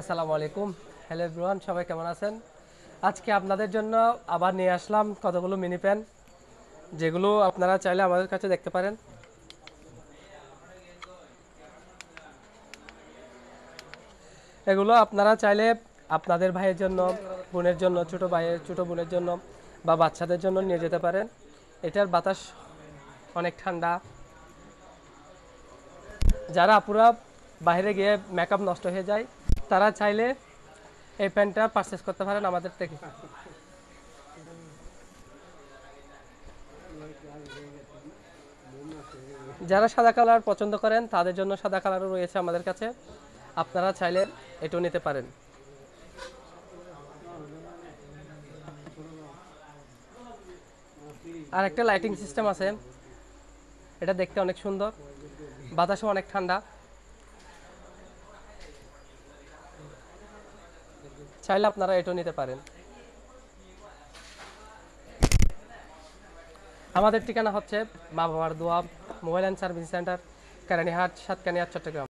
আসসালামু আলাইকুম। Hello everyone, সবাই কেমন আছেন? আজকে আপনাদের জন্য আবার নিয়ে আসলাম কতগুলো মিনি প্যান, যেগুলো আপনারা চাইলে আমাদের কাছে দেখতে পারেন। এগুলো আপনারা চাইলে আপনাদের ভাইয়ের জন্য, বোনের জন্য, ছোট ভাইয়ের ছোট বোনের জন্য বা বাচ্চাদের জন্য নিয়ে যেতে পারেন। এটার বাতাস অনেক ঠান্ডা। যারা আপুরা বাইরে গিয়ে মেকআপ নষ্ট হয়ে যায়, তারা চাইলে এই প্যানটা পারচেস করতে পারেন আমাদের থেকে। যারা সাদা কালার পছন্দ করেন তাদের জন্য সাদা কালারও রয়েছে আমাদের কাছে, আপনারা চাইলে এটাও নিতে পারেন। আর একটা লাইটিং সিস্টেম আছে, এটা দেখতে অনেক সুন্দর, বাতাসও অনেক ঠান্ডা। চাইলে আপনারা এটাও নিতে পারেন। আমাদের ঠিকানা হচ্ছে মা বাবার দোয়া mobile and service centre, Keranihat, Satkania, Chittagong.